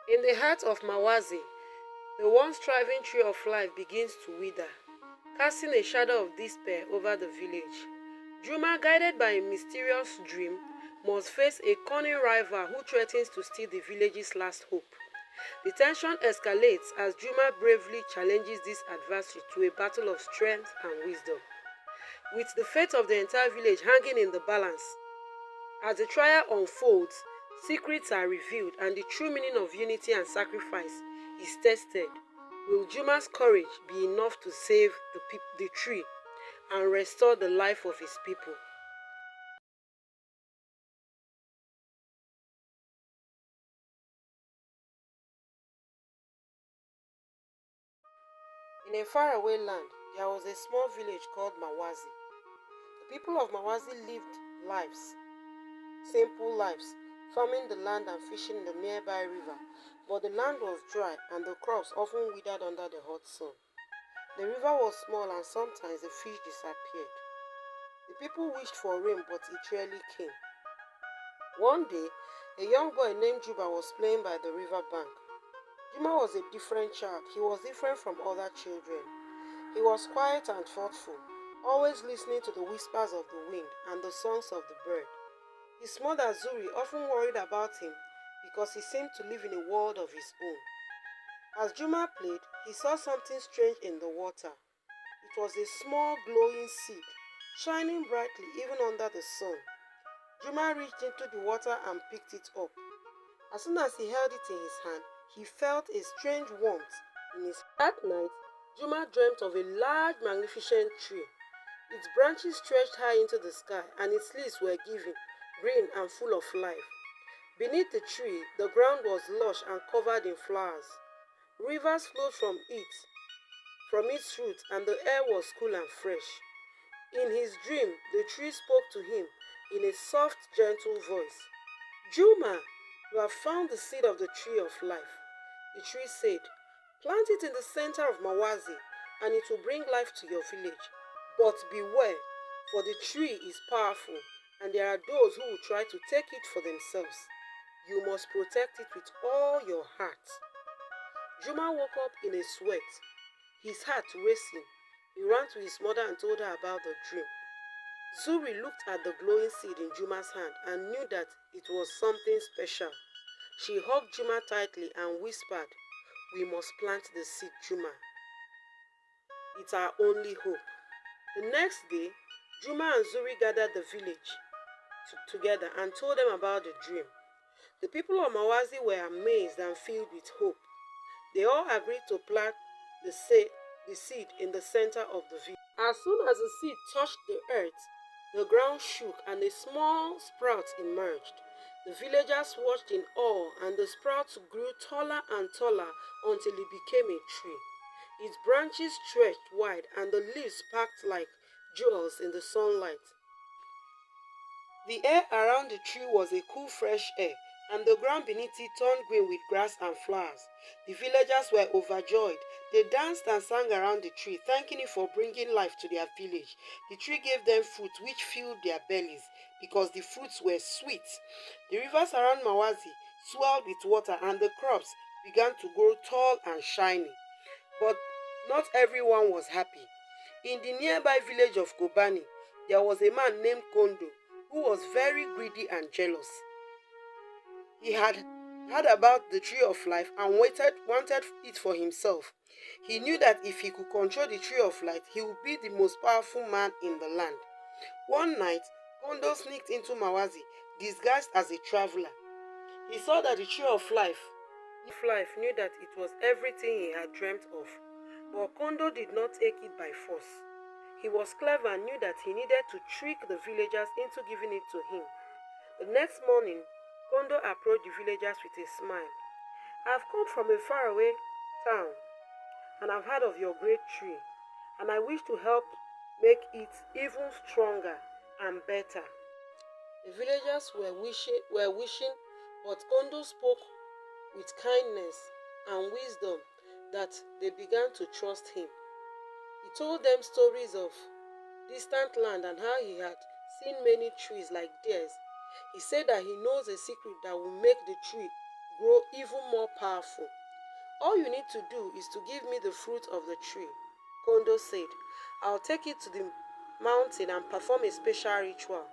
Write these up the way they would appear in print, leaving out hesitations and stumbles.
In the heart of Mawazi, the once thriving tree of life begins to wither, casting a shadow of despair over the village. Juma, guided by a mysterious dream, must face a cunning rival who threatens to steal the village's last hope. The tension escalates as Juma bravely challenges this adversary to a battle of strength and wisdom. With the fate of the entire village hanging in the balance, as the trial unfolds, secrets are revealed and the true meaning of unity and sacrifice is tested. Will Juma's courage be enough to save the tree and restore the life of his people? In a faraway land, there was a small village called Mawazi. The people of Mawazi lived simple lives, farming the land and fishing in the nearby river. But the land was dry and the crops often withered under the hot sun. The river was small and sometimes the fish disappeared. The people wished for rain, but it rarely came. One day, a young boy named Juba was playing by the river bank. Juma was a different child. He was different from other children. He was quiet and thoughtful, always listening to the whispers of the wind and the songs of the bird. His mother Zuri often worried about him because he seemed to live in a world of his own. As Juma played, he saw something strange in the water. It was a small glowing seed, shining brightly even under the sun. Juma reached into the water and picked it up. As soon as he held it in his hand, he felt a strange warmth in his hand. That night, Juma dreamt of a large, magnificent tree. Its branches stretched high into the sky, and its leaves were giving, green and full of life. Beneath the tree, the ground was lush and covered in flowers. Rivers flowed from its roots, and the air was cool and fresh. In his dream, the tree spoke to him in a soft, gentle voice. Juma, you have found the seed of the tree of life. The tree said, plant it in the center of Mawazi, and it will bring life to your village. But beware, for the tree is powerful, and there are those who will try to take it for themselves. You must protect it with all your heart. Juma woke up in a sweat, his heart racing. He ran to his mother and told her about the dream. Zuri looked at the glowing seed in Juma's hand and knew that it was something special. She hugged Juma tightly and whispered, we must plant the seed, Juma. It's our only hope. The next day, Juma and Zuri gathered the village together and told them about the dream. The people of Mawazi were amazed and filled with hope. They all agreed to plant the seed in the center of the village. As soon as the seed touched the earth, the ground shook and a small sprout emerged. The villagers watched in awe, and the sprout grew taller and taller until it became a tree. Its branches stretched wide and the leaves sparkled like jewels in the sunlight. The air around the tree was a cool, fresh air, and the ground beneath it turned green with grass and flowers. The villagers were overjoyed. They danced and sang around the tree, thanking it for bringing life to their village. The tree gave them fruit which filled their bellies because the fruits were sweet. The rivers around Mawazi swelled with water, and the crops began to grow tall and shiny. But not everyone was happy. In the nearby village of Kobani, there was a man named Kondo who was very greedy and jealous. He had heard about the tree of life and wanted it for himself. He knew that if he could control the tree of life, he would be the most powerful man in the land. One night, Kondo sneaked into Mawazi, disguised as a traveler. He saw that the tree of life knew that it was everything he had dreamt of. But Kondo did not take it by force. He was clever and knew that he needed to trick the villagers into giving it to him. The next morning, Kondo approached the villagers with a smile. I've come from a faraway town, and I've heard of your great tree, and I wish to help make it even stronger and better. The villagers were wishing, but Kondo spoke with kindness and wisdom that they began to trust him. He told them stories of distant land and how he had seen many trees like theirs. He said that he knows a secret that will make the tree grow even more powerful. All you need to do is to give me the fruit of the tree, Kondo said. I'll take it to the mountain and perform a special ritual.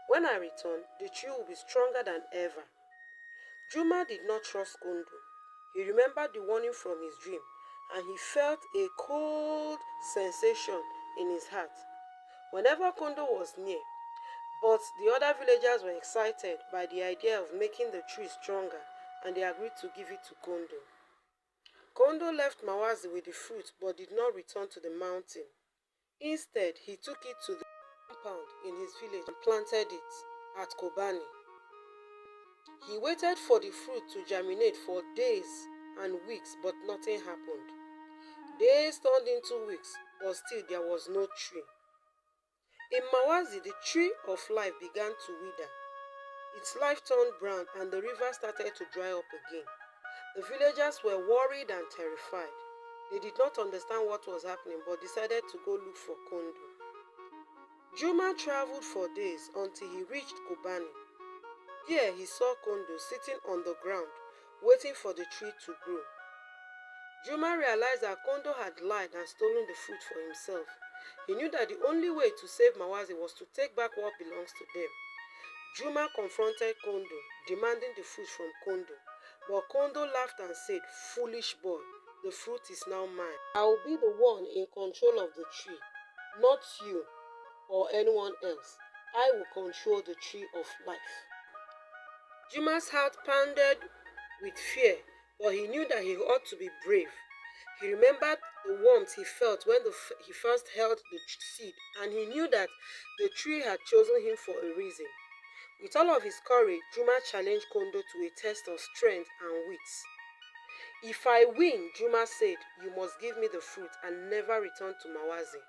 When I return, the tree will be stronger than ever. Juma did not trust Kondo. He remembered the warning from his dream, and he felt a cold sensation in his heart whenever Kondo was near. But the other villagers were excited by the idea of making the tree stronger, and they agreed to give it to Kondo. Kondo left Mawazi with the fruit but did not return to the mountain. Instead, he took it to the compound in his village and planted it at Kobani. He waited for the fruit to germinate for days and weeks, but nothing happened. Days turned into weeks, but still there was no tree. In Mawazi, the tree of life began to wither. Its life turned brown and the river started to dry up again. The villagers were worried and terrified. They did not understand what was happening but decided to go look for Kondo. Juma traveled for days until he reached Kobani. There he saw Kondo sitting on the ground, waiting for the tree to grow. Juma realized that Kondo had lied and stolen the fruit for himself. He knew that the only way to save Mawazi was to take back what belongs to them. Juma confronted Kondo, demanding the fruit from Kondo. But Kondo laughed and said, "Foolish boy, the fruit is now mine. I will be the one in control of the tree, not you or anyone else. I will control the tree of life." Juma's heart pounded with fear, but he knew that he ought to be brave. He remembered the warmth he felt when he first held the seed, and he knew that the tree had chosen him for a reason. With all of his courage, Juma challenged Kondo to a test of strength and wits. "If I win," Juma said, "you must give me the fruit and never return to Mawazi."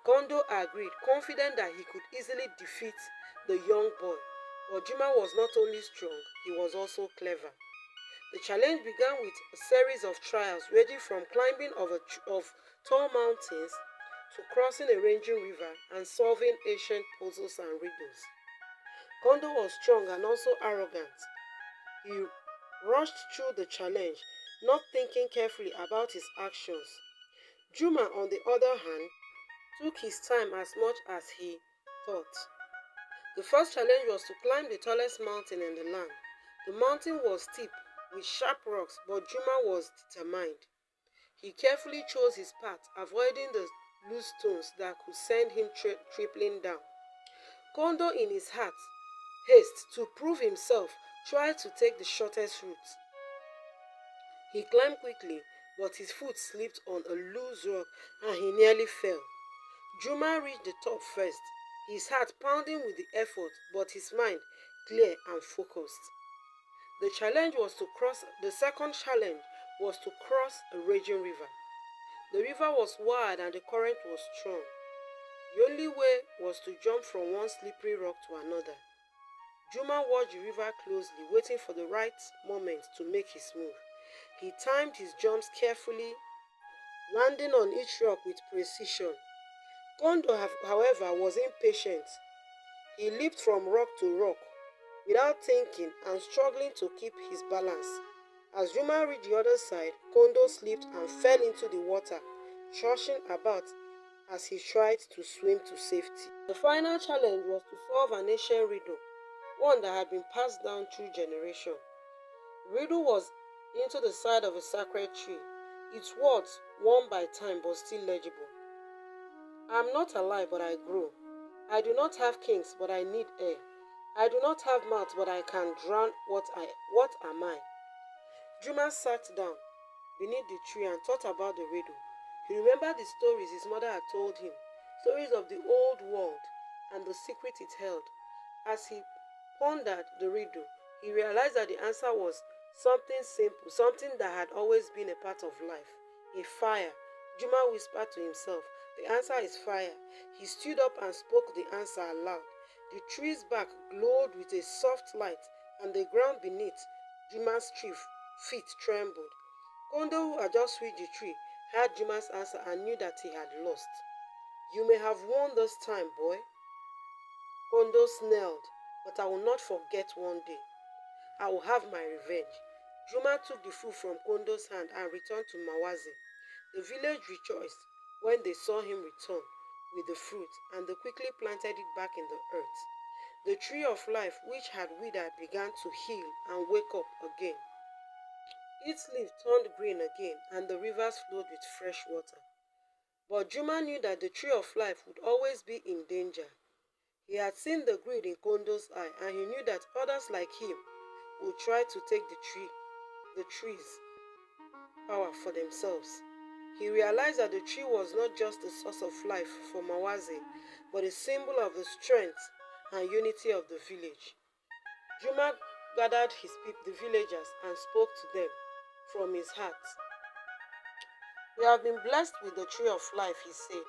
Kondo agreed, confident that he could easily defeat the young boy. But Juma was not only strong, he was also clever. The challenge began with a series of trials ranging from climbing of tall mountains to crossing a raging river and solving ancient puzzles and riddles. Kondo was strong and also arrogant. He rushed through the challenge, not thinking carefully about his actions. Juma, on the other hand, took his time as much as he thought. The first challenge was to climb the tallest mountain in the land. The mountain was steep with sharp rocks, but Juma was determined. He carefully chose his path, avoiding the loose stones that could send him tripling down. Kondo, in his haste to prove himself, tried to take the shortest route. He climbed quickly, but his foot slipped on a loose rock and he nearly fell. Juma reached the top first, his heart pounding with the effort, but his mind clear and focused. The second challenge was to cross a raging river. The river was wide and the current was strong. The only way was to jump from one slippery rock to another. Juma watched the river closely, waiting for the right moment to make his move. He timed his jumps carefully, landing on each rock with precision. Kondo, however, was impatient. He leaped from rock to rock without thinking and struggling to keep his balance. As Juma reached the other side, Kondo slipped and fell into the water, thrashing about as he tried to swim to safety. The final challenge was to solve an ancient riddle, one that had been passed down through generations. The riddle was into the side of a sacred tree, its words worn by time but still legible. "I am not alive, but I grow. I do not have kings, but I need air. I do not have mouth, but I can drown. What am I?" Juma sat down beneath the tree and thought about the riddle. He remembered the stories his mother had told him, stories of the old world and the secret it held. As he pondered the riddle, he realized that the answer was something simple, something that had always been a part of life. A fire. Juma whispered to himself, "The answer is fire." He stood up and spoke the answer aloud. The tree's bark glowed with a soft light, and the ground beneath Juma's feet trembled. Kondo, who had just reached the tree, heard Juma's answer and knew that he had lost. "You may have won this time, boy," Kondo snarled, "but I will not forget one day. I will have my revenge." Juma took the fruit from Kondo's hand and returned to Mawazi. The village rejoiced when they saw him return with the fruit, and they quickly planted it back in the earth. The tree of life, which had withered, began to heal and wake up again. Its leaf turned green again, and the rivers flowed with fresh water. But Juma knew that the tree of life would always be in danger. He had seen the greed in Kondo's eye, and he knew that others like him would try to take the tree's power for themselves. He realized that the tree was not just the source of life for Mawazi, but a symbol of the strength and unity of the village. Juma gathered the villagers, and spoke to them from his heart. "We have been blessed with the tree of life," he said,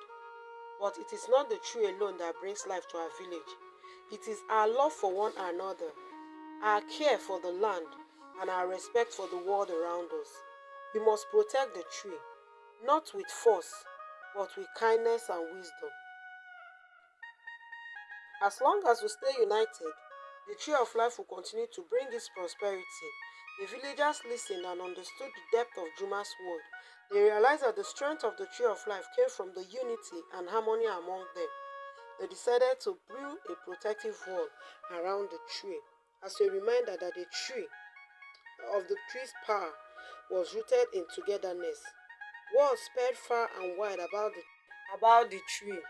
"but it is not the tree alone that brings life to our village. It is our love for one another, our care for the land, and our respect for the world around us. We must protect the tree, not with force, but with kindness and wisdom. As long as we stay united, the tree of life will continue to bring its prosperity." The villagers listened and understood the depth of Juma's word. They realized that the strength of the tree of life came from the unity and harmony among them. They decided to build a protective wall around the tree as a reminder that the tree's power was rooted in togetherness. Word spread far and wide about the tree.